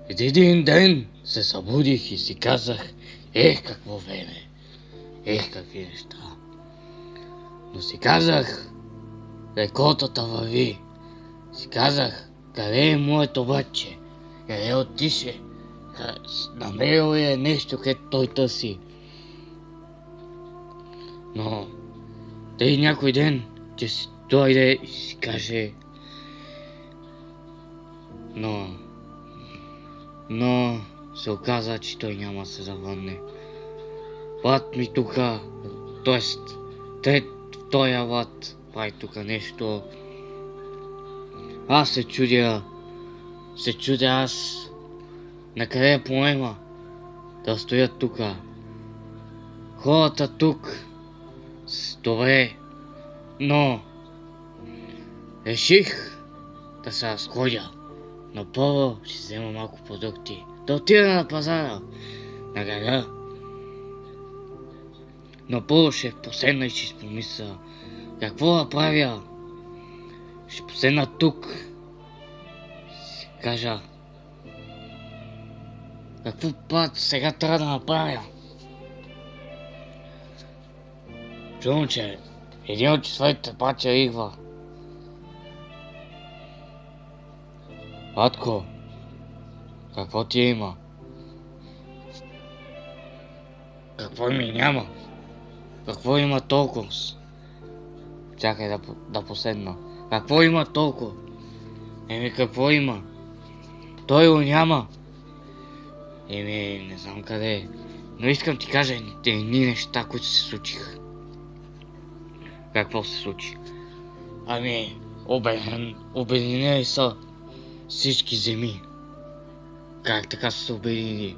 Един ден се събудих и си казах, какво време, какви неща. Но си казах, реколтата върви. Си казах, къде е моето братче? Къде отише? Намерил е нещо, което той търси. Но тъй някой ден, че си дойде и си каже, но се оказа, че той няма да се завърне. Брат ми тука, т.е. втория брат прави тука нещо. Аз се чудя аз на къде е проблема да стоят тука. Хората тук добре, но реших да се разходя. Но първо ще взема малко продукти, да отида на пазара, на града. Но първо ще поседна и ще помисля какво да правя. Ще поседна тук. Ще кажа какво път сега трябва да направя. Чувам, че един от своите братя идва. Батко, какво ти има? Какво ми няма? Какво има толкова? Чакай да поседна. Какво има толкова? Какво има? Той го няма. Не знам къде е. Но искам ти кажа едни неща, които се случиха. Какво се случи? Обединени са всички земи. Как така са се обединили?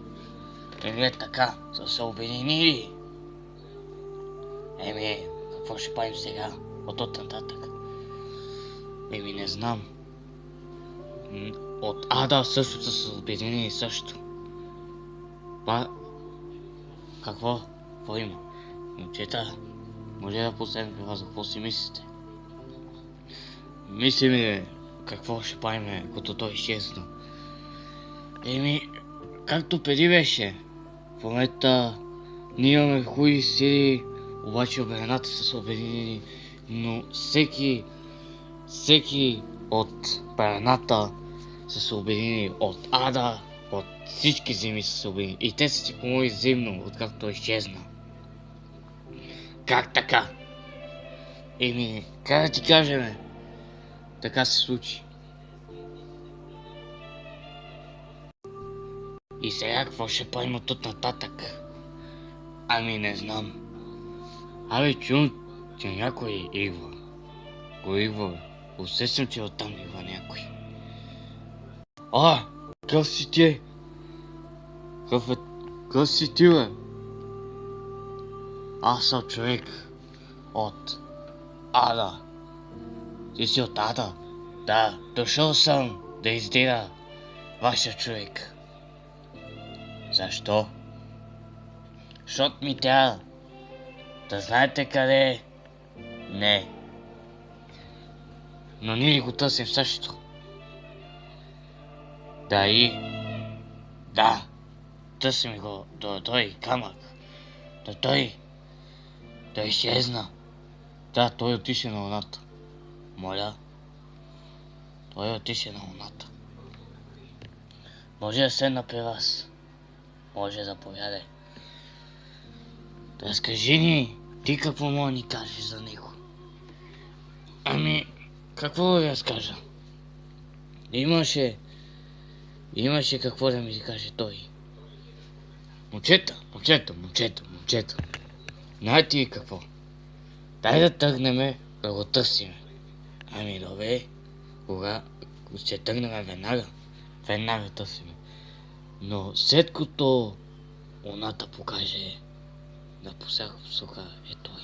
Така са се обединили. Какво ще правим сега? От нататък? Не знам. От Ада също са се обединили също. Какво? Какво има? Момчета, може да последно при вас, какво си мислите? Мислиме какво ще правим, като той изчезна. Както преди беше. В момента ние имаме хубави сили, обаче обедената са се обединили, но всеки от планината са се обединили, от Ада, от всички земи са се обединили и те са си помогли взаимно, откакто той изчезна. Как така? Как да ти кажем? Така се случи. И сега какво ще правим оттук нататък? Не знам. Чувам, че някой идва. Кой идва? Усещам, че оттам идва някой. Къв си ти? Къв си ти, бе? Аз съм човек от Ада. Ти си от Ада? Да, дошъл съм да издира вашия човек. Защо? Защото ми трябва да знаете къде е. Не. Но ние го търсим също. Да. Търсим го до той камък. Той изчезна. Да, той отише на луната. Моля. Той отише на луната. Може да седна при вас. Може да повяде. Разкажи ни, ти какво мога да ни кажеш за него? Какво да ви разкажа? Имаше какво да ми каже той. Момчета. Знаете ли какво? Дай да тръгнем да го търсим. Добре. Кога ще тръгнем веднага търсим. Но след като луната покаже на посяка посока е той.